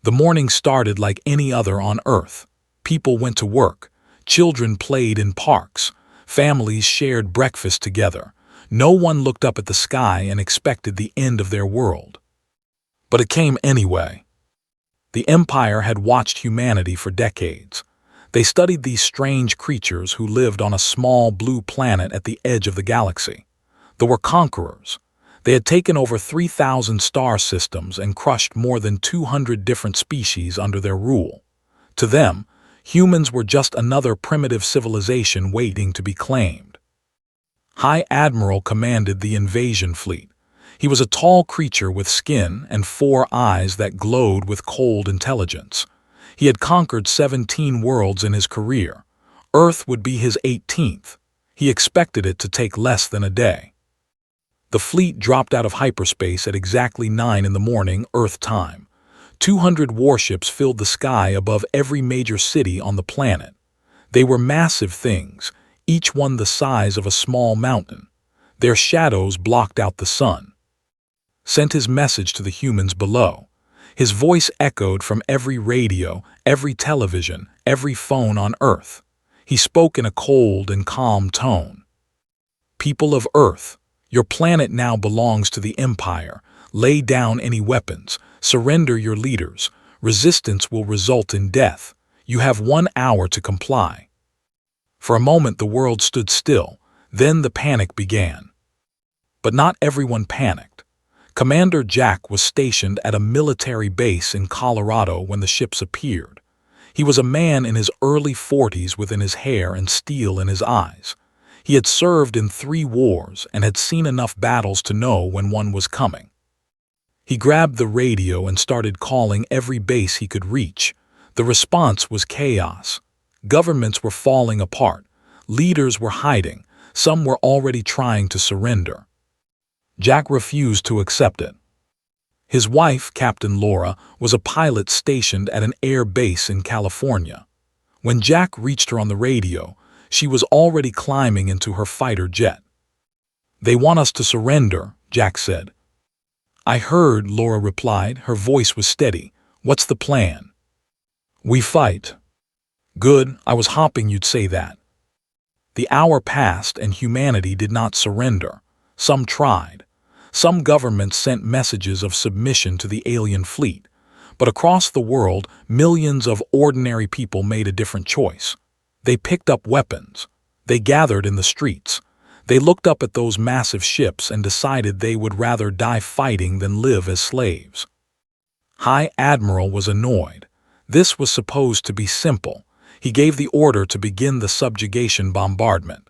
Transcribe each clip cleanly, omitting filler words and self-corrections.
The morning started like any other on Earth. People went to work, children played in parks, families shared breakfast together. No one looked up at the sky and expected the end of their world. But it came anyway. The Empire had watched humanity for decades. They studied these strange creatures who lived on a small blue planet at the edge of the galaxy. They were conquerors. They had taken over 3,000 star systems and crushed more than 200 different species under their rule. To them, humans were just another primitive civilization waiting to be claimed. High Admiral commanded the invasion fleet. He was a tall creature with skin and 4 eyes that glowed with cold intelligence. He had conquered 17 worlds in his career. Earth would be his 18th. He expected it to take less than a day. The fleet dropped out of hyperspace at exactly 9 in the morning, Earth time. 200 warships filled the sky above every major city on the planet. They were massive things, each one the size of a small mountain. Their shadows blocked out the sun. Sent his message to the humans below. His voice echoed from every radio, every television, every phone on Earth. He spoke in a cold and calm tone. People of Earth, your planet now belongs to the Empire. Lay down any weapons. Surrender your leaders. Resistance will result in death. You have 1 hour to comply. For a moment the world stood still. Then the panic began. But not everyone panicked. Commander Jack was stationed at a military base in Colorado when the ships appeared. He was a man in his early 40s with his hair and steel in his eyes. He had served in 3 wars and had seen enough battles to know when one was coming. He grabbed the radio and started calling every base he could reach. The response was chaos. Governments were falling apart. Leaders were hiding. Some were already trying to surrender. Jack refused to accept it. His wife, Captain Laura, was a pilot stationed at an air base in California. When Jack reached her on the radio, she was already climbing into her fighter jet. "They want us to surrender," Jack said. "I heard," Laura replied. Her voice was steady. "What's the plan?" "We fight." "Good, I was hoping you'd say that." The hour passed and humanity did not surrender. Some tried. Some governments sent messages of submission to the alien fleet. But across the world, millions of ordinary people made a different choice. They picked up weapons. They gathered in the streets. They looked up at those massive ships and decided they would rather die fighting than live as slaves. High Admiral was annoyed. This was supposed to be simple. He gave the order to begin the subjugation bombardment.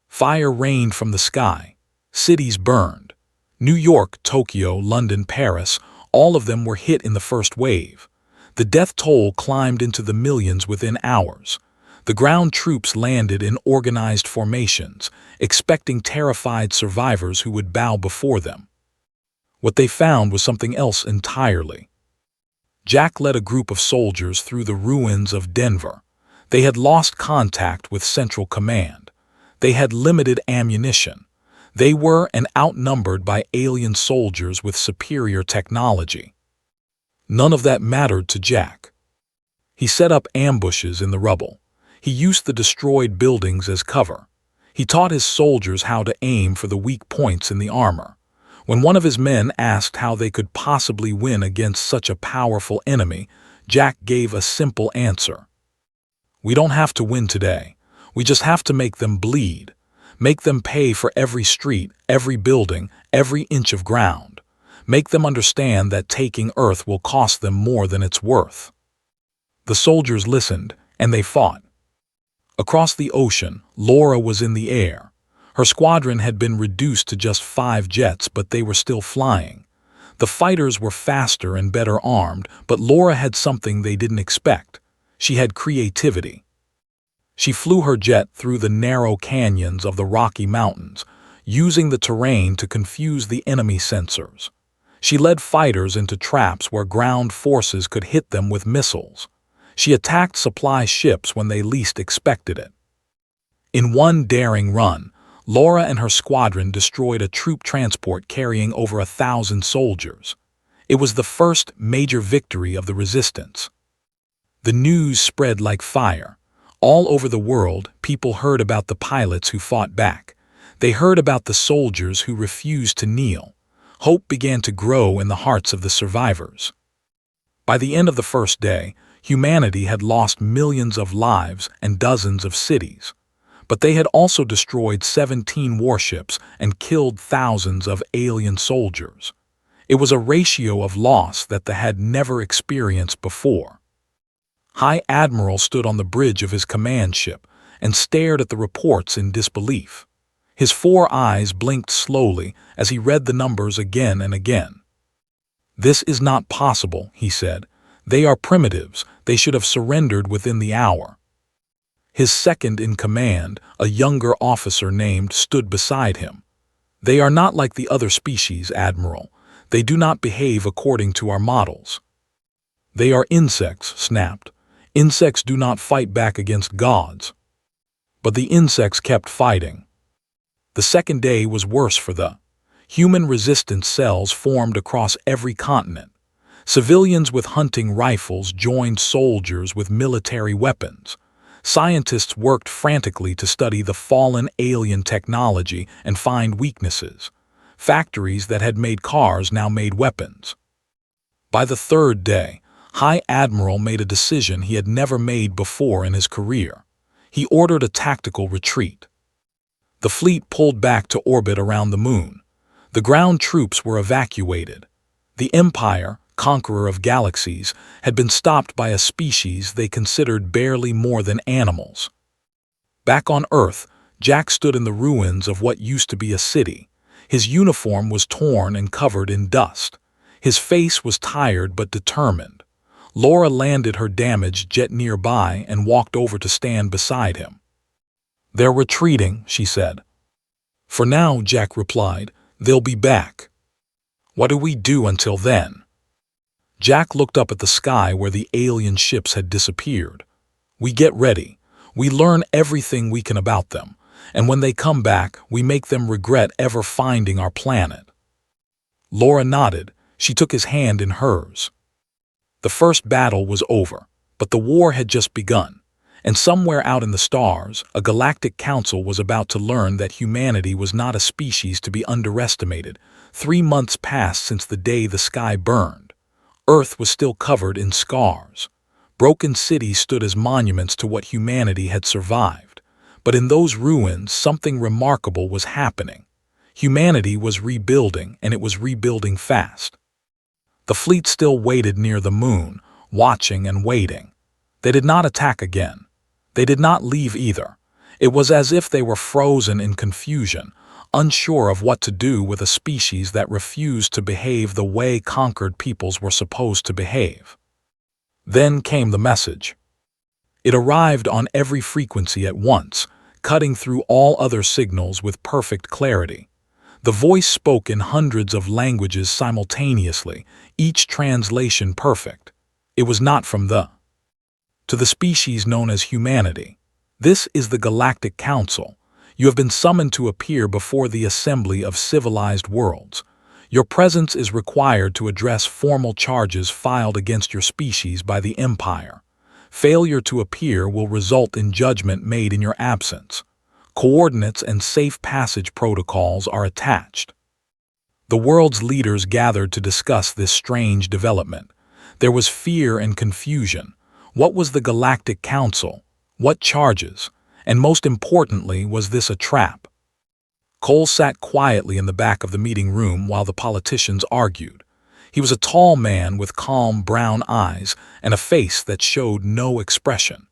Fire rained from the sky. Cities burned. New York, Tokyo, London, Paris, all of them were hit in the first wave. The death toll climbed into the millions within hours. The ground troops landed in organized formations, expecting terrified survivors who would bow before them. What they found was something else entirely. Jack led a group of soldiers through the ruins of Denver. They had lost contact with Central Command. They had limited ammunition. They were outnumbered by alien soldiers with superior technology. None of that mattered to Jack. He set up ambushes in the rubble. He used the destroyed buildings as cover. He taught his soldiers how to aim for the weak points in the armor. When one of his men asked how they could possibly win against such a powerful enemy, Jack gave a simple answer. "We don't have to win today. We just have to make them bleed. Make them pay for every street, every building, every inch of ground. Make them understand that taking Earth will cost them more than it's worth." The soldiers listened, and they fought. Across the ocean, Laura was in the air. Her squadron had been reduced to just 5 jets, but they were still flying. The fighters were faster and better armed, but Laura had something they didn't expect. She had creativity. She flew her jet through the narrow canyons of the Rocky Mountains, using the terrain to confuse the enemy sensors. She led fighters into traps where ground forces could hit them with missiles. She attacked supply ships when they least expected it. In one daring run, Laura and her squadron destroyed a troop transport carrying over 1,000 soldiers. It was the first major victory of the resistance. The news spread like fire. All over the world, people heard about the pilots who fought back. They heard about the soldiers who refused to kneel. Hope began to grow in the hearts of the survivors. By the end of the first day, humanity had lost millions of lives and dozens of cities. But they had also destroyed 17 warships and killed thousands of alien soldiers. It was a ratio of loss that they had never experienced before. High Admiral stood on the bridge of his command ship and stared at the reports in disbelief. His 4 eyes blinked slowly as he read the numbers again and again. "This is not possible," he said. "They are primitives. They should have surrendered within the hour." His second-in-command, a younger officer named, stood beside him. "They are not like the other species, Admiral. They do not behave according to our models." "They are insects," snapped. "Insects do not fight back against gods." But the insects kept fighting. The second day was worse for the human resistance cells formed across every continent. Civilians with hunting rifles joined soldiers with military weapons. Scientists worked frantically to study the fallen alien technology and find weaknesses. Factories that had made cars now made weapons. By the third day, High Admiral made a decision he had never made before in his career. He ordered a tactical retreat. The fleet pulled back to orbit around the moon. The ground troops were evacuated. The Empire, conqueror of galaxies, had been stopped by a species they considered barely more than animals. Back on Earth, Jack stood in the ruins of what used to be a city. His uniform was torn and covered in dust. His face was tired but determined. Laura landed her damaged jet nearby and walked over to stand beside him. "They're retreating," she said. "For now," Jack replied. "They'll be back." "What do we do until then?" Jack looked up at the sky where the alien ships had disappeared. "We get ready. We learn everything we can about them. And when they come back, we make them regret ever finding our planet." Laura nodded. She took his hand in hers. The first battle was over, but the war had just begun. And somewhere out in the stars, a galactic council was about to learn that humanity was not a species to be underestimated. 3 months passed since the day the sky burned. Earth was still covered in scars. Broken cities stood as monuments to what humanity had survived. But in those ruins, something remarkable was happening. Humanity was rebuilding, and it was rebuilding fast. The fleet still waited near the moon, watching and waiting. They did not attack again. They did not leave either. It was as if they were frozen in confusion, unsure of what to do with a species that refused to behave the way conquered peoples were supposed to behave. Then came the message. It arrived on every frequency at once, cutting through all other signals with perfect clarity. The voice spoke in hundreds of languages simultaneously, each translation perfect. It was not from to the species known as humanity. "This is the Galactic Council. You have been summoned to appear before the assembly of civilized worlds. Your presence is required to address formal charges filed against your species by the Empire. Failure to appear will result in judgment made in your absence. Coordinates and safe passage protocols are attached." The world's leaders gathered to discuss this strange development. There was fear and confusion. What was the Galactic Council? What charges? And most importantly, was this a trap? Cole sat quietly in the back of the meeting room while the politicians argued. He was a tall man with calm brown eyes and a face that showed no expression.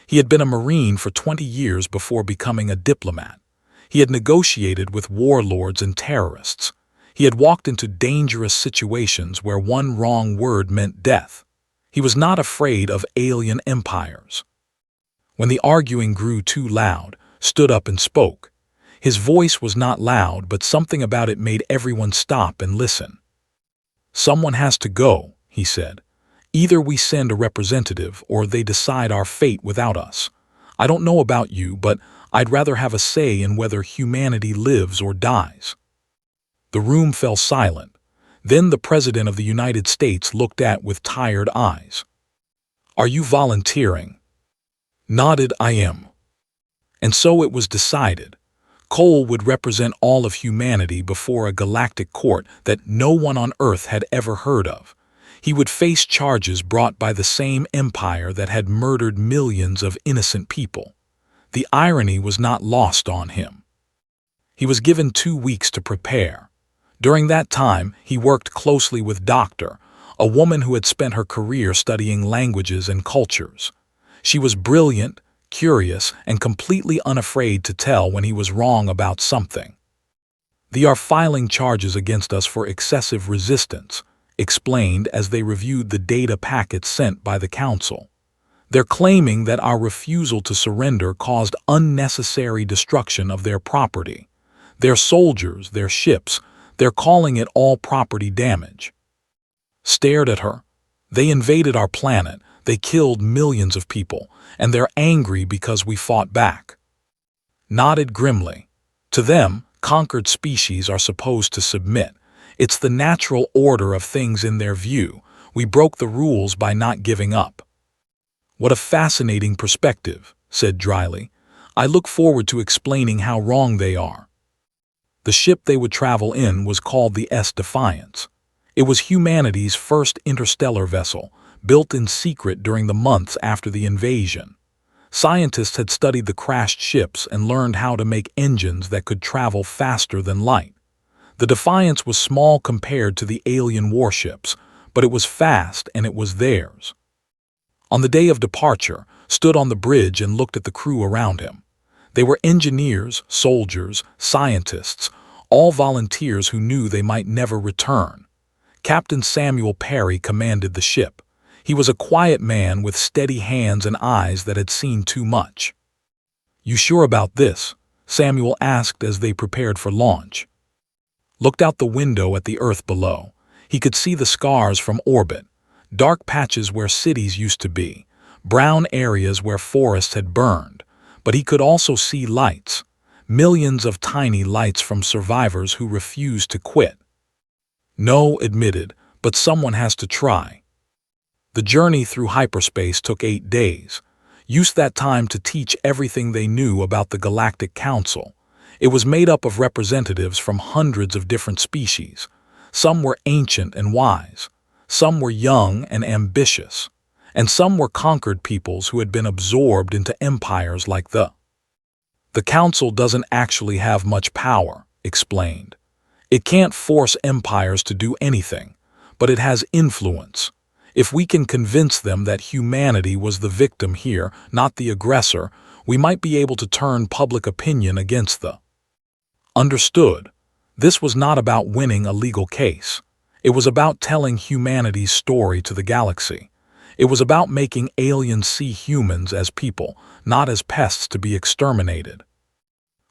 He had been a Marine for 20 years before becoming a diplomat. He had negotiated with warlords and terrorists. He had walked into dangerous situations where one wrong word meant death. He was not afraid of alien empires. When the arguing grew too loud, stood up and spoke. His voice was not loud, but something about it made everyone stop and listen. "Someone has to go," he said. "Either we send a representative or they decide our fate without us. I don't know about you, but I'd rather have a say in whether humanity lives or dies." The room fell silent. Then the President of the United States looked at with tired eyes. "Are you volunteering?" Nodded, "I am." And so it was decided. Cole would represent all of humanity before a galactic court that no one on Earth had ever heard of. He would face charges brought by the same empire that had murdered millions of innocent people. The irony was not lost on him. He was given 2 weeks to prepare. During that time, he worked closely with Dr., a woman who had spent her career studying languages and cultures. She was brilliant, curious, and completely unafraid to tell when he was wrong about something. "They are filing charges against us for excessive resistance," explained as they reviewed the data packets sent by the Council. "They're claiming that our refusal to surrender caused unnecessary destruction of their property. Their soldiers, their ships, they're calling it all property damage." Stared at her. "They invaded our planet, they killed millions of people, and they're angry because we fought back." Nodded grimly. "To them, conquered species are supposed to submit. It's the natural order of things in their view. We broke the rules by not giving up." "What a fascinating perspective," said dryly. "I look forward to explaining how wrong they are." The ship they would travel in was called the Defiance. It was humanity's first interstellar vessel, built in secret during the months after the invasion. Scientists had studied the crashed ships and learned how to make engines that could travel faster than light. The Defiance was small compared to the alien warships, but it was fast and it was theirs. On the day of departure, stood on the bridge and looked at the crew around him. They were engineers, soldiers, scientists, all volunteers who knew they might never return. Captain Samuel Perry commanded the ship. He was a quiet man with steady hands and eyes that had seen too much. "You sure about this?" Samuel asked as they prepared for launch. Looked out the window at the Earth below. He could see the scars from orbit, dark patches where cities used to be, brown areas where forests had burned, but he could also see lights, millions of tiny lights from survivors who refused to quit. "No," admitted, "but someone has to try." The journey through hyperspace took 8 days. Used that time to teach everything they knew about the Galactic Council. It was made up of representatives from hundreds of different species. Some were ancient and wise. Some were young and ambitious. And some were conquered peoples who had been absorbed into empires like the Council doesn't actually have much power, explained. It can't force empires to do anything, but it has influence. If we can convince them that humanity was the victim here, not the aggressor, we might be able to turn public opinion against the Understood. This was not about winning a legal case. It was about telling humanity's story to the galaxy. It was about making aliens see humans as people, not as pests to be exterminated.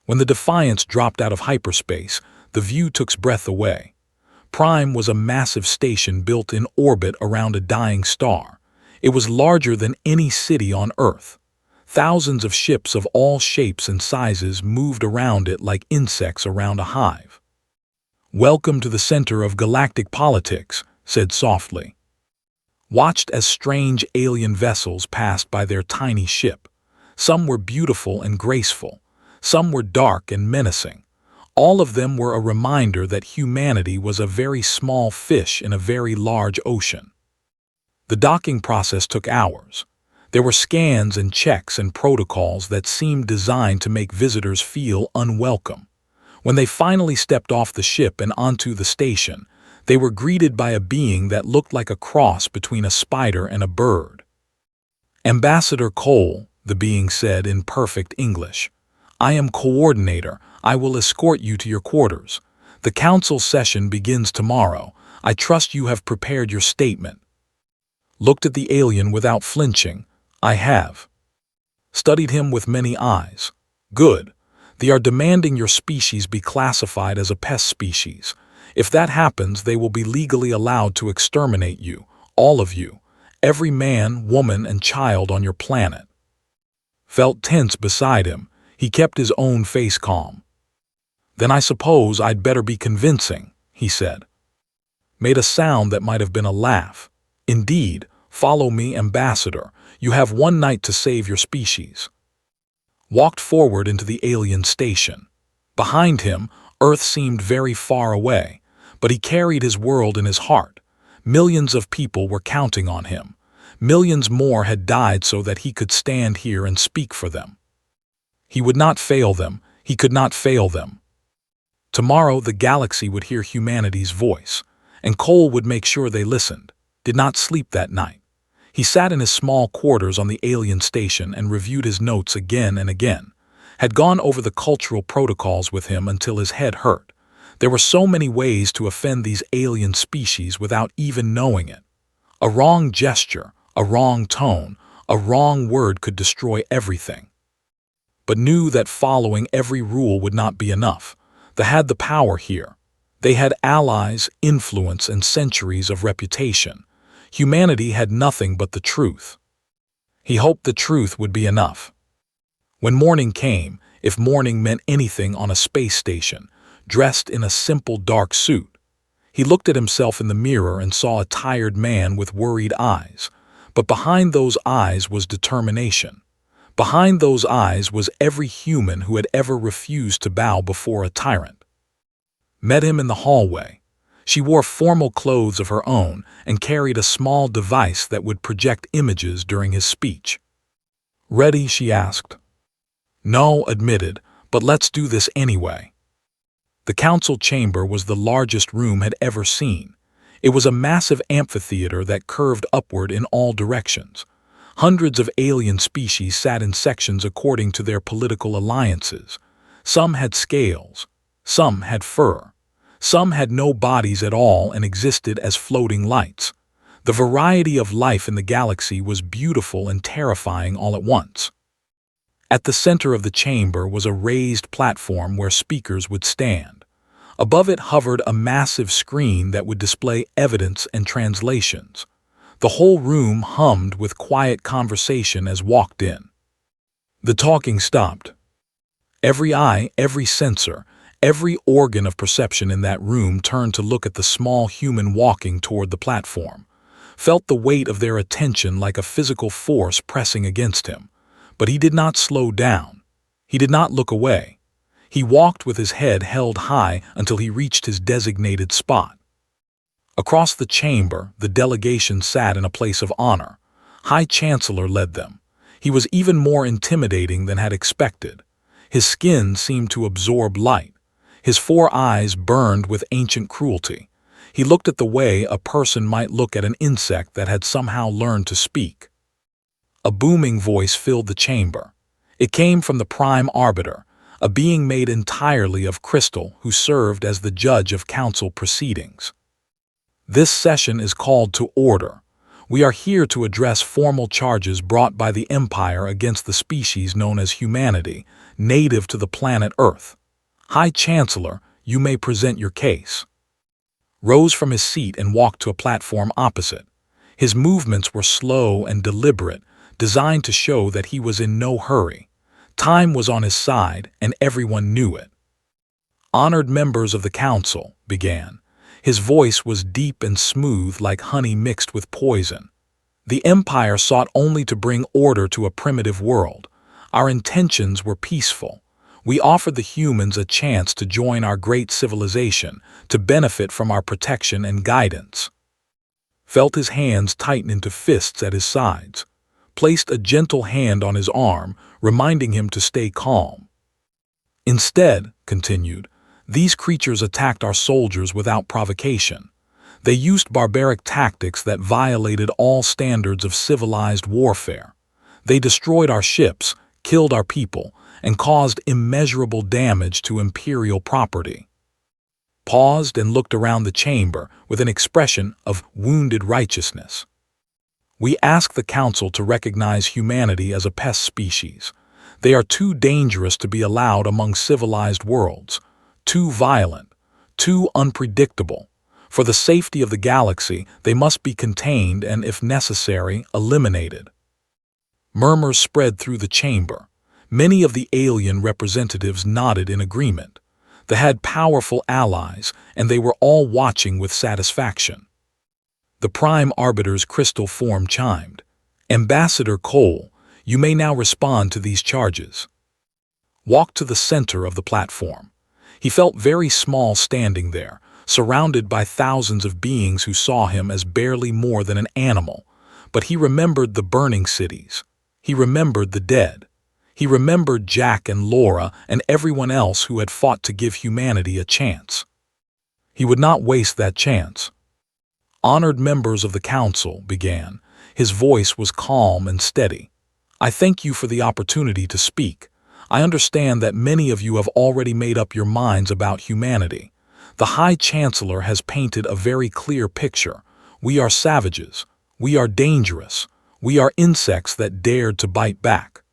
When the Defiance dropped out of hyperspace, the view took breath away. Prime was a massive station built in orbit around a dying star. It was larger than any city on Earth. Thousands of ships of all shapes and sizes moved around it like insects around a hive. "Welcome to the center of galactic politics," said softly. Watched as strange alien vessels passed by their tiny ship. Some were beautiful and graceful. Some were dark and menacing. All of them were a reminder that humanity was a very small fish in a very large ocean. The docking process took hours. There were scans and checks and protocols that seemed designed to make visitors feel unwelcome. When they finally stepped off the ship and onto the station, they were greeted by a being that looked like a cross between a spider and a bird. "Ambassador Cole," the being said in perfect English. "I am coordinator. I will escort you to your quarters. The council session begins tomorrow. I trust you have prepared your statement." Looked at the alien without flinching. "I have." Studied him with many eyes. "Good. They are demanding your species be classified as a pest species. If that happens, they will be legally allowed to exterminate you, all of you, every man, woman, and child on your planet." Felt tense beside him. He kept his own face calm. "Then I suppose I'd better be convincing," he said. made a sound that might have been a laugh. "Indeed, follow me, Ambassador. You have one night to save your species." Walked forward into the alien station. Behind him, Earth seemed very far away, but he carried his world in his heart. Millions of people were counting on him. Millions more had died so that he could stand here and speak for them. He would not fail them. He could not fail them. Tomorrow the galaxy would hear humanity's voice, and Cole would make sure they listened. Did not sleep that night. He sat in his small quarters on the alien station and reviewed his notes again and again. Had gone over the cultural protocols with him until his head hurt. There were so many ways to offend these alien species without even knowing it. A wrong gesture, a wrong tone, a wrong word could destroy everything. But knew that following every rule would not be enough. They had the power here. They had allies, influence, and centuries of reputation. Humanity had nothing but the truth. He hoped the truth would be enough. When morning came, if morning meant anything on a space station, dressed in a simple dark suit, he looked at himself in the mirror and saw a tired man with worried eyes. But behind those eyes was determination. Behind those eyes was every human who had ever refused to bow before a tyrant. Met him in the hallway. She wore formal clothes of her own and carried a small device that would project images during his speech. "Ready?" she asked. "No," admitted, "but let's do this anyway." The council chamber was the largest room had ever seen. It was a massive amphitheater that curved upward in all directions. Hundreds of alien species sat in sections according to their political alliances. Some had scales, some had fur, some had no bodies at all and existed as floating lights. The variety of life in the galaxy was beautiful and terrifying all at once. At the center of the chamber was a raised platform where speakers would stand. Above it hovered a massive screen that would display evidence and translations. The whole room hummed with quiet conversation as walked in. The talking stopped. Every eye, every sensor, every organ of perception in that room turned to look at the small human walking toward the platform, felt the weight of their attention like a physical force pressing against him. But he did not slow down. He did not look away. He walked with his head held high until he reached his designated spot. Across the chamber, the delegation sat in a place of honor. High Chancellor led them. He was even more intimidating than had expected. His skin seemed to absorb light. His 4 eyes burned with ancient cruelty. He looked at the way a person might look at an insect that had somehow learned to speak. A booming voice filled the chamber. It came from the Prime Arbiter, a being made entirely of crystal who served as the judge of council proceedings. "This session is called to order. We are here to address formal charges brought by the Empire against the species known as humanity, native to the planet Earth. High Chancellor, you may present your case." Rose from his seat and walked to a platform opposite. His movements were slow and deliberate, designed to show that he was in no hurry. Time was on his side, and everyone knew it. "Honored members of the council," began. His voice was deep and smooth like honey mixed with poison. "The Empire sought only to bring order to a primitive world. Our intentions were peaceful. We offered the humans a chance to join our great civilization, to benefit from our protection and guidance." Felt his hands tighten into fists at his sides. Placed a gentle hand on his arm, reminding him to stay calm. "Instead," continued, "these creatures attacked our soldiers without provocation. They used barbaric tactics that violated all standards of civilized warfare. They destroyed our ships, killed our people, and caused immeasurable damage to imperial property." Paused and looked around the chamber with an expression of wounded righteousness. "We ask the Council to recognize humanity as a pest species. They are too dangerous to be allowed among civilized worlds. Too violent, too unpredictable. For the safety of the galaxy, they must be contained and, if necessary, eliminated." Murmurs spread through the chamber. Many of the alien representatives nodded in agreement. They had powerful allies, and they were all watching with satisfaction. The Prime Arbiter's crystal form chimed. "Ambassador Cole, you may now respond to these charges." Walked to the center of the platform. He felt very small standing there, surrounded by thousands of beings who saw him as barely more than an animal. But he remembered the burning cities. He remembered the dead. He remembered Jack and Laura and everyone else who had fought to give humanity a chance. He would not waste that chance. "Honored members of the council," began. His voice was calm and steady. "I thank you for the opportunity to speak. I understand that many of you have already made up your minds about humanity. The High Chancellor has painted a very clear picture. We are savages. We are dangerous. We are insects that dared to bite back."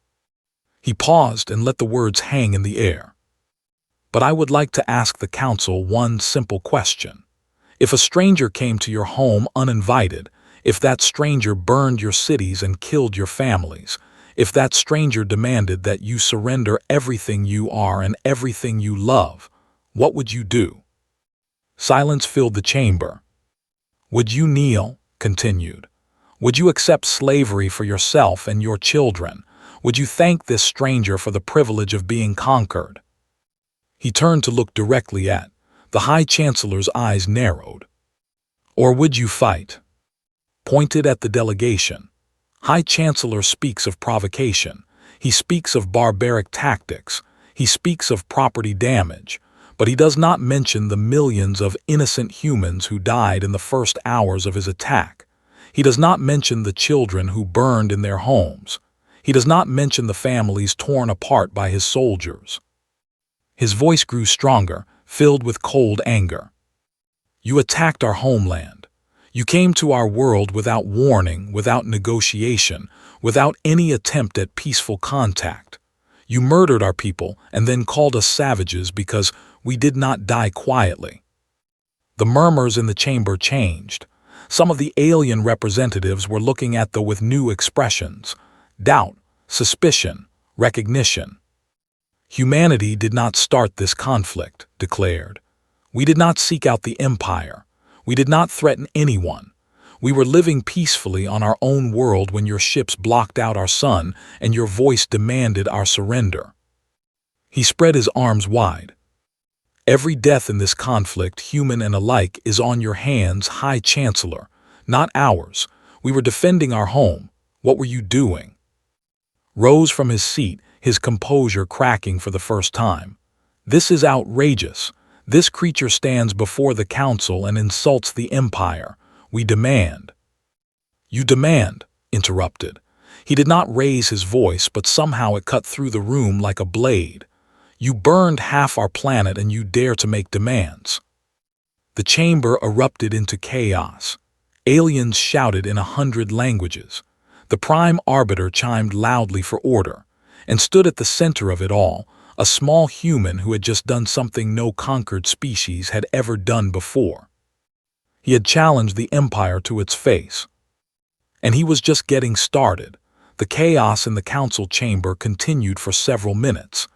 He paused and let the words hang in the air. "But I would like to ask the council one simple question. If a stranger came to your home uninvited, if that stranger burned your cities and killed your families, if that stranger demanded that you surrender everything you are and everything you love, what would you do?" Silence filled the chamber. "Would you kneel?" continued. "Would you accept slavery for yourself and your children? Would you thank this stranger for the privilege of being conquered?" He turned to look directly at. The High Chancellor's eyes narrowed. "Or would you fight?" Pointed at the delegation. High Chancellor speaks of provocation. He speaks of barbaric tactics. He speaks of property damage. But he does not mention the millions of innocent humans who died in the first hours of his attack. He does not mention the children who burned in their homes. He does not mention the families torn apart by his soldiers. His voice grew stronger, filled with cold anger. "You attacked our homeland. You came to our world without warning, without negotiation, without any attempt at peaceful contact. You murdered our people and then called us savages because we did not die quietly." The murmurs in the chamber changed. Some of the alien representatives were looking at them with new expressions: doubt, suspicion, recognition. "Humanity did not start this conflict," declared. "We did not seek out the Empire. We did not threaten anyone. We were living peacefully on our own world when your ships blocked out our sun and your voice demanded our surrender." He spread his arms wide. "Every death in this conflict, human and alike, is on your hands, High Chancellor, not ours. We were defending our home. What were you doing?" Rose from his seat, his composure cracking for the first time. "This is outrageous. This creature stands before the council and insults the Empire. We demand." "You demand," interrupted. He did not raise his voice, but somehow it cut through the room like a blade. "You burned half our planet and you dare to make demands." The chamber erupted into chaos. Aliens shouted in 100 languages. The Prime Arbiter chimed loudly for order, and stood at the center of it all, a small human who had just done something no conquered species had ever done before. He had challenged the Empire to its face. And he was just getting started. The chaos in the council chamber continued for several minutes.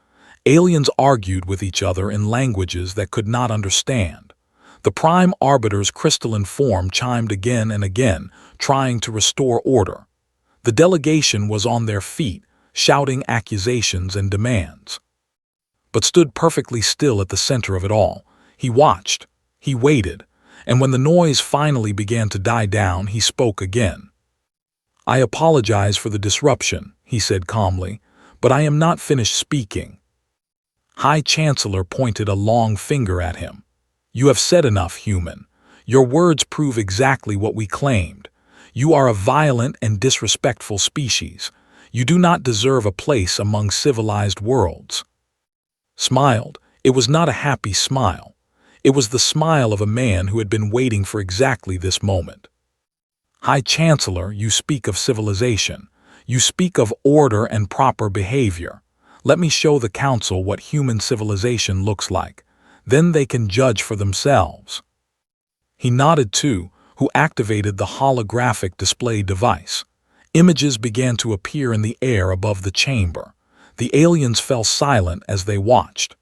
Aliens argued with each other in languages that could not understand. The Prime Arbiter's crystalline form chimed again and again, trying to restore order. The delegation was on their feet, shouting accusations and demands. But stood perfectly still at the center of it all. He watched, he waited, and when the noise finally began to die down, he spoke again. "I apologize for the disruption," he said calmly, "but I am not finished speaking." High Chancellor pointed a long finger at him. "You have said enough, human. Your words prove exactly what we claimed. You are a violent and disrespectful species. You do not deserve a place among civilized worlds." Smiled. It was not a happy smile. It was the smile of a man who had been waiting for exactly this moment. "High Chancellor, you speak of civilization. You speak of order and proper behavior. Let me show the council what human civilization looks like. Then they can judge for themselves." He nodded to who activated the holographic display device. Images began to appear in the air above the chamber. The aliens fell silent as they watched.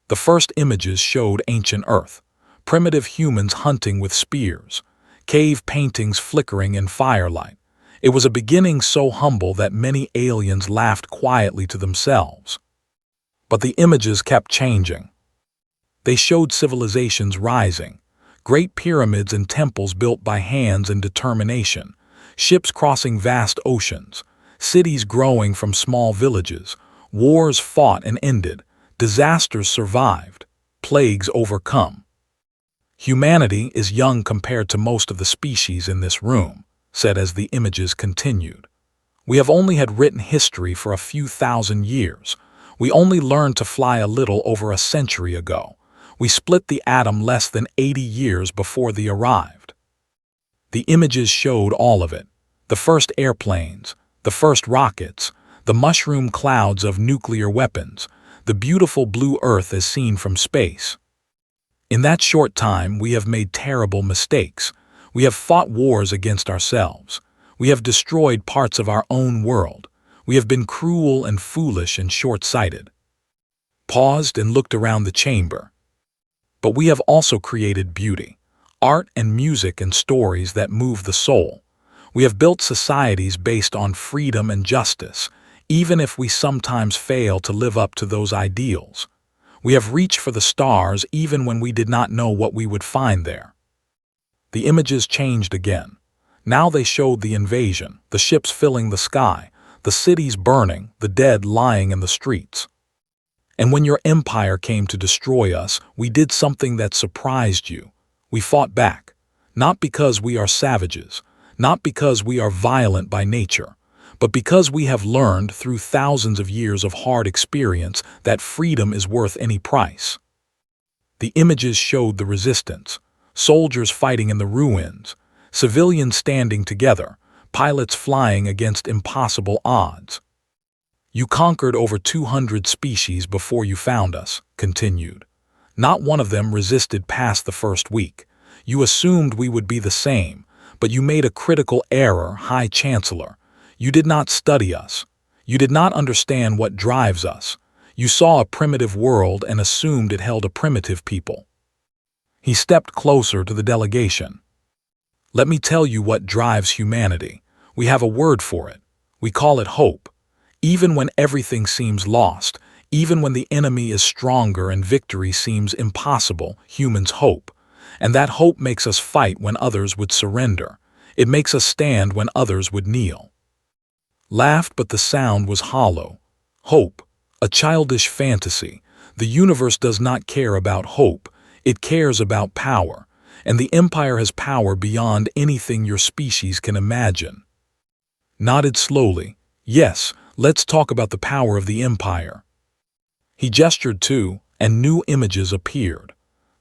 The first images showed ancient Earth, primitive humans hunting with spears, cave paintings flickering in firelight. It was a beginning so humble that many aliens laughed quietly to themselves. But the images kept changing. They showed civilizations rising, great pyramids and temples built by hands and determination, ships crossing vast oceans, cities growing from small villages, wars fought and ended, disasters survived, plagues overcome. Humanity is young compared to most of the species in this room, said as the images continued. We have only had written history for a few thousand years. We only learned to fly a little over a century ago. We split the atom less than 80 years before they arrived. The images showed all of it. The first airplanes, the first rockets, the mushroom clouds of nuclear weapons, the beautiful blue Earth as seen from space. In that short time, we have made terrible mistakes. We have fought wars against ourselves. We have destroyed parts of our own world. We have been cruel and foolish and short-sighted. Paused and looked around the chamber. But we have also created beauty, art and music and stories that move the soul. We have built societies based on freedom and justice, even if we sometimes fail to live up to those ideals. We have reached for the stars even when we did not know what we would find there. The images changed again. Now they showed the invasion, the ships filling the sky, the cities burning, the dead lying in the streets. And when your empire came to destroy us, we did something that surprised you. We fought back, not because we are savages, not because we are violent by nature, but because we have learned through thousands of years of hard experience that freedom is worth any price. The images showed the resistance, soldiers fighting in the ruins, civilians standing together, pilots flying against impossible odds. You conquered over 200 species before you found us, continued. Not one of them resisted past the first week. You assumed we would be the same, but you made a critical error, High Chancellor. You did not study us. You did not understand what drives us. You saw a primitive world and assumed it held a primitive people. He stepped closer to the delegation. Let me tell you what drives humanity. We have a word for it. We call it hope. Even when everything seems lost, even when the enemy is stronger and victory seems impossible, humans hope. And that hope makes us fight when others would surrender. It makes us stand when others would kneel. Laughed, but the sound was hollow. Hope, a childish fantasy. The universe does not care about hope. It cares about power. And the Empire has power beyond anything your species can imagine. Nodded slowly. Yes, let's talk about the power of the Empire. He gestured too, and new images appeared.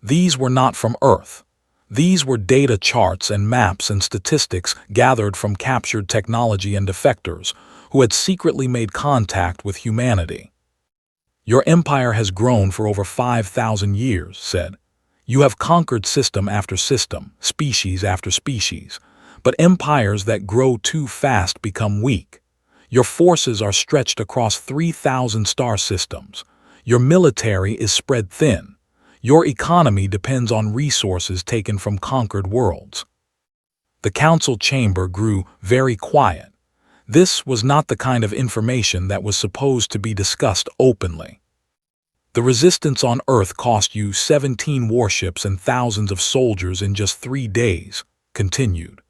These were not from Earth. These were data charts and maps and statistics gathered from captured technology and defectors who had secretly made contact with humanity. Your empire has grown for over 5,000 years, said. You have conquered system after system, species after species. But empires that grow too fast become weak. Your forces are stretched across 3,000 star systems. Your military is spread thin. Your economy depends on resources taken from conquered worlds. The council chamber grew very quiet. This was not the kind of information that was supposed to be discussed openly. The resistance on Earth cost you 17 warships and thousands of soldiers in just 3 days, continued.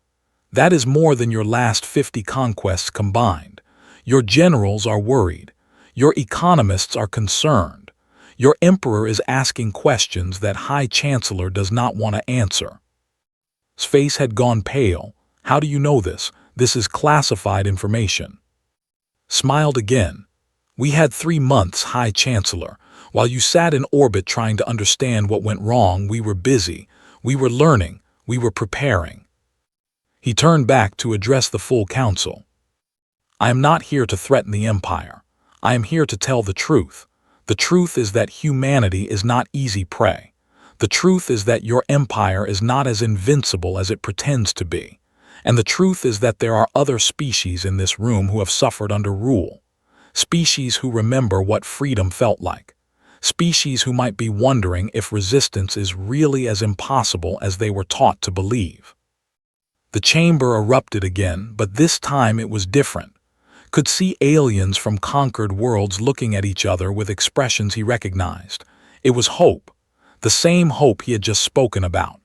That is more than your last 50 conquests combined. Your generals are worried. Your economists are concerned. Your emperor is asking questions that High Chancellor does not want to answer. His face had gone pale. How do you know this? This is classified information. Smiled again. We had 3 months, High Chancellor. While you sat in orbit trying to understand what went wrong, we were busy. We were learning. We were preparing. He turned back to address the full council. I am not here to threaten the Empire. I am here to tell the truth. The truth is that humanity is not easy prey. The truth is that your empire is not as invincible as it pretends to be. And the truth is that there are other species in this room who have suffered under rule. Species who remember what freedom felt like. species who might be wondering if resistance is really as impossible as they were taught to believe. The chamber erupted again, but this time it was different. Could see aliens from conquered worlds looking at each other with expressions he recognized. It was hope, the same hope he had just spoken about.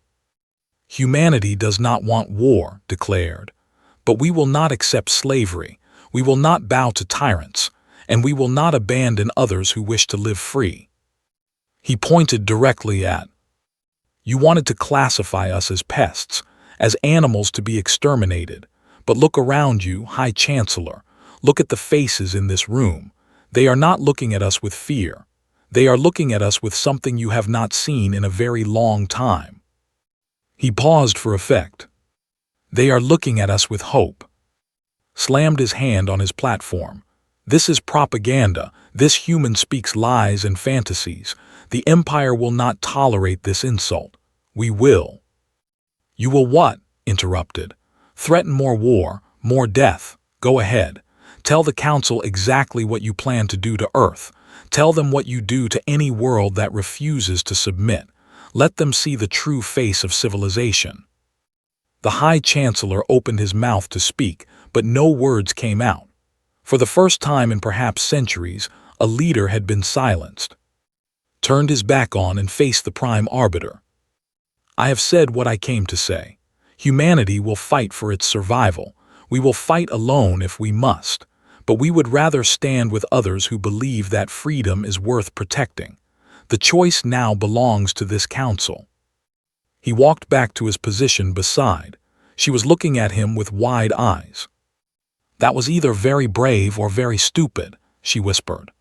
Humanity does not want war, declared, but we will not accept slavery, we will not bow to tyrants, and we will not abandon others who wish to live free. He pointed directly at, "You wanted to classify us as pests, as animals to be exterminated, but look around you, High Chancellor. Look at the faces in this room. They are not looking at us with fear. They are looking at us with something you have not seen in a very long time." He paused for effect. "They are looking at us with hope." Slammed his hand on his platform. "This is propaganda. This human speaks lies and fantasies. The Empire will not tolerate this insult. We will." "You will what?" interrupted. "Threaten more war, more death. Go ahead. Tell the Council exactly what you plan to do to Earth. Tell them what you do to any world that refuses to submit. Let them see the true face of civilization." The High Chancellor opened his mouth to speak, but no words came out. For the first time in perhaps centuries, a leader had been silenced. Turned his back on and faced the Prime Arbiter. "I have said what I came to say. Humanity will fight for its survival. We will fight alone if we must. But we would rather stand with others who believe that freedom is worth protecting. The choice now belongs to this council." He walked back to his position beside. She was looking at him with wide eyes. "That was either very brave or very stupid," she whispered.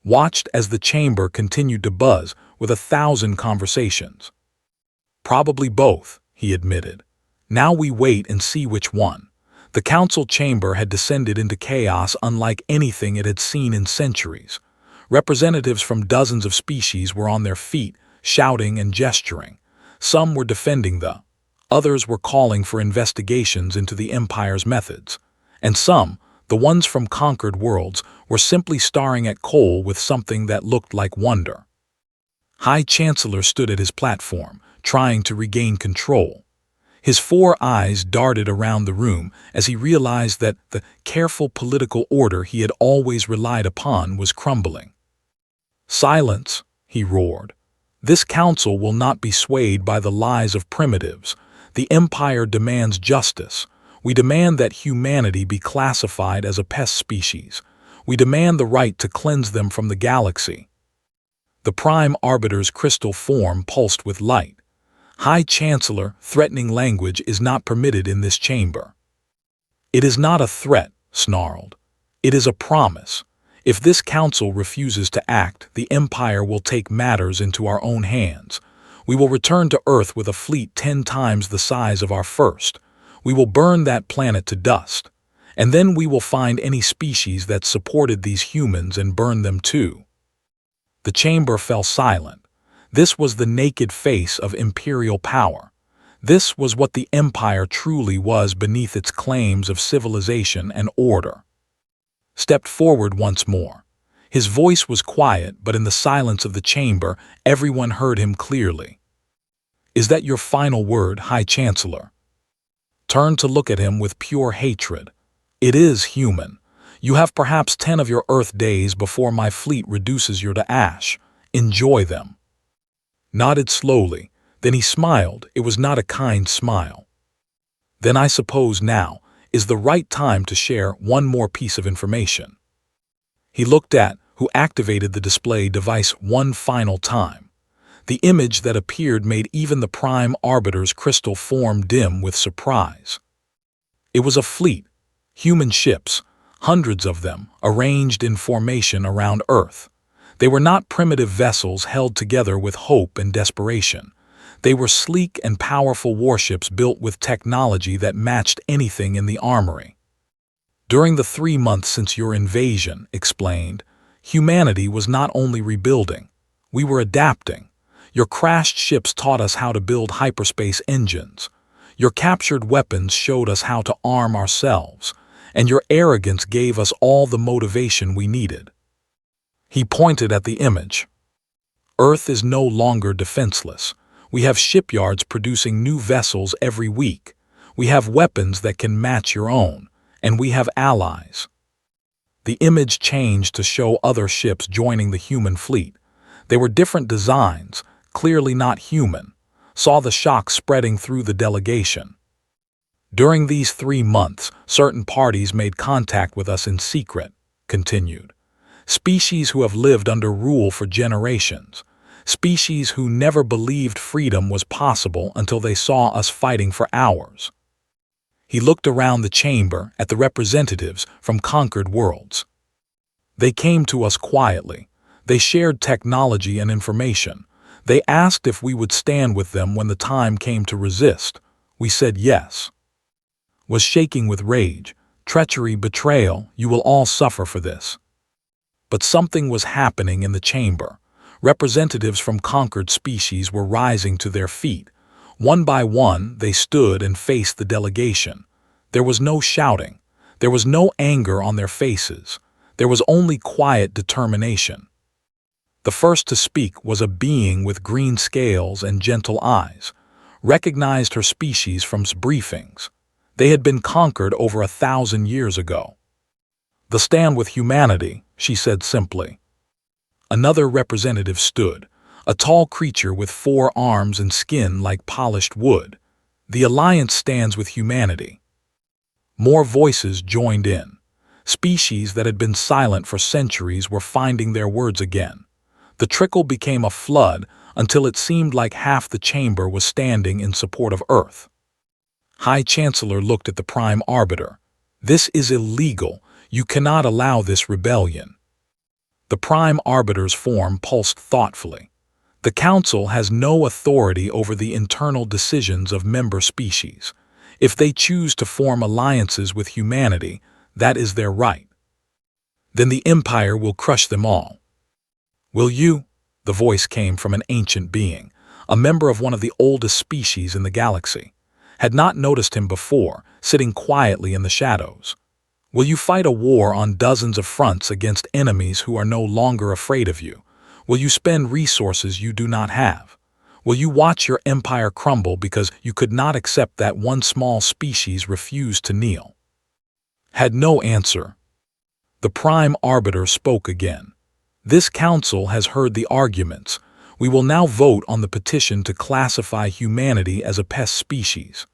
Watched as the chamber continued to buzz with 1,000 conversations. "Probably both," he admitted. "Now we wait and see which one." The council chamber had descended into chaos unlike anything it had seen in centuries. Representatives from dozens of species were on their feet, shouting and gesturing. Some were defending others were calling for investigations into the Empire's methods. And some, the ones from conquered worlds, were simply staring at Cole with something that looked like wonder. High Chancellor stood at his platform, trying to regain control. His 4 eyes darted around the room as he realized that the careful political order he had always relied upon was crumbling. "Silence," he roared. "This council will not be swayed by the lies of primitives. The Empire demands justice. We demand that humanity be classified as a pest species. We demand the right to cleanse them from the galaxy." The Prime Arbiter's crystal form pulsed with light. "High Chancellor, threatening language is not permitted in this chamber." "It is not a threat," snarled. "It is a promise. If this council refuses to act, the Empire will take matters into our own hands. We will return to Earth with a fleet 10 times the size of our first. We will burn that planet to dust. And then we will find any species that supported these humans and burn them too." The chamber fell silent. This was the naked face of imperial power. This was what the Empire truly was beneath its claims of civilization and order. Stepped forward once more. His voice was quiet, but in the silence of the chamber, everyone heard him clearly. "Is that your final word, High Chancellor?" Turned to look at him with pure hatred. "It is human. You have perhaps 10 of your Earth days before my fleet reduces you to ash. Enjoy them." Nodded slowly, then he smiled. It was not a kind smile. "Then I suppose now is the right time to share one more piece of information." He looked at who activated the display device one final time. The image that appeared made even the Prime Arbiter's crystal form dim with surprise. It was a fleet, human ships, hundreds of them, arranged in formation around Earth. They were not primitive vessels held together with hope and desperation. They were sleek and powerful warships built with technology that matched anything in the armory. "During the 3 months since your invasion," explained, "humanity was not only rebuilding, we were adapting. Your crashed ships taught us how to build hyperspace engines. Your captured weapons showed us how to arm ourselves, and your arrogance gave us all the motivation we needed." He pointed at the image. Earth is no longer defenseless. We have shipyards producing new vessels every week. We have weapons that can match your own, and we have allies." The image changed to show other ships joining the human fleet. They were different designs, clearly not human. Saw the shock spreading through the delegation. "During these 3 months, certain parties made contact with us in secret," continued. "Species who have lived under rule for generations. Species who never believed freedom was possible until they saw us fighting for hours." He looked around the chamber at the representatives from conquered worlds. "They came to us quietly. They shared technology and information. They asked if we would stand with them when the time came to resist. We said yes. Was shaking with rage. Treachery, betrayal, you will all suffer for this." But something was happening in the chamber. Representatives from conquered species were rising to their feet. One by one, they stood and faced the delegation. There was no shouting. There was no anger on their faces. There was only quiet determination. The first to speak was a being with green scales and gentle eyes. Recognized her species from briefings. They had been conquered over 1,000 years ago. "The stand with humanity," she said simply. Another representative stood, a tall creature with 4 arms and skin like polished wood. "The Alliance stands with humanity." More voices joined in. Species that had been silent for centuries were finding their words again. The trickle became a flood until it seemed like half the chamber was standing in support of Earth. High Chancellor looked at the Prime Arbiter. "This is illegal. You cannot allow this rebellion." The Prime Arbiter's form pulsed thoughtfully. "The Council has no authority over the internal decisions of member species. If they choose to form alliances with humanity, that is their right. Then the Empire will crush them all." "Will you?" The voice came from an ancient being, a member of one of the oldest species in the galaxy. Had not noticed him before, sitting quietly in the shadows. "Will you fight a war on dozens of fronts against enemies who are no longer afraid of you? Will you spend resources you do not have? Will you watch your empire crumble because you could not accept that one small species refused to kneel?" Had no answer. The Prime Arbiter spoke again. "This council has heard the arguments. We will now vote on the petition to classify humanity as a pest species."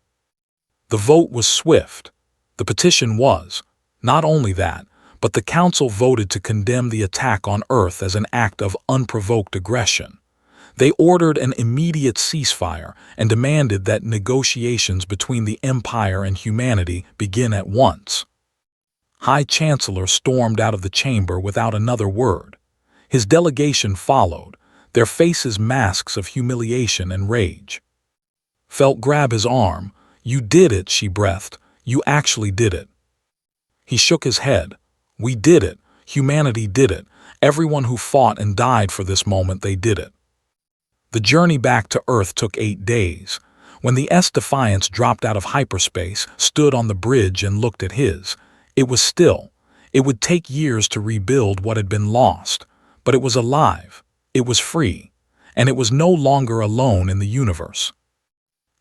The vote was swift. The petition was. Not only that, but the Council voted to condemn the attack on Earth as an act of unprovoked aggression. They ordered an immediate ceasefire and demanded that negotiations between the Empire and humanity begin at once. High Chancellor stormed out of the chamber without another word. His delegation followed, their faces masks of humiliation and rage. Felt grab his arm. "You did it," she breathed. "You actually did it." He shook his head. "We did it. Humanity did it. Everyone who fought and died for this moment, they did it." The journey back to Earth took 8 days. When the Defiance dropped out of hyperspace, stood on the bridge and looked at his, it was still. It would take years to rebuild what had been lost, but it was alive. It was free, and it was no longer alone in the universe.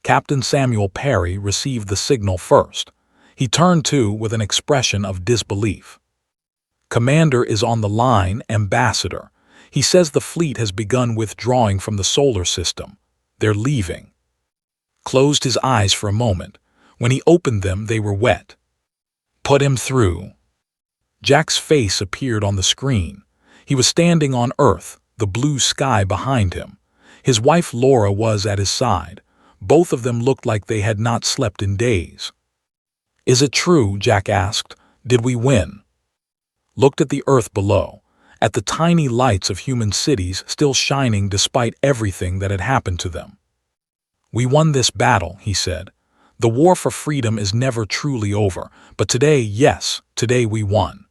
Captain Samuel Perry received the signal first. He turned to with an expression of disbelief. "Commander is on the line, Ambassador. He says the fleet has begun withdrawing from the solar system. They're leaving." Closed his eyes for a moment. When he opened them, they were wet. "Put him through." Jack's face appeared on the screen. He was standing on Earth, the blue sky behind him. His wife Laura was at his side. Both of them looked like they had not slept in days. "Is it true?" Jack asked. "Did we win?" Looked at the Earth below, at the tiny lights of human cities still shining despite everything that had happened to them. "We won this battle," he said. "The war for freedom is never truly over, but today, yes, today we won."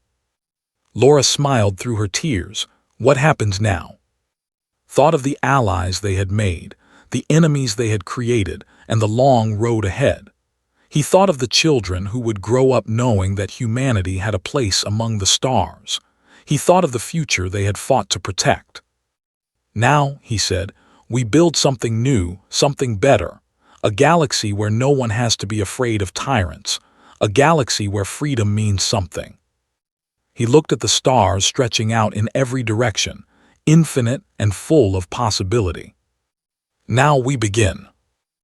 Laura smiled through her tears. "What happens now?" Thought of the allies they had made, the enemies they had created, and the long road ahead. He thought of the children who would grow up knowing that humanity had a place among the stars. He thought of the future they had fought to protect. Now, he said, we build something new, something better. A galaxy where no one has to be afraid of tyrants. A galaxy where freedom means something. He looked at the stars stretching out in every direction, infinite and full of possibility. Now we begin.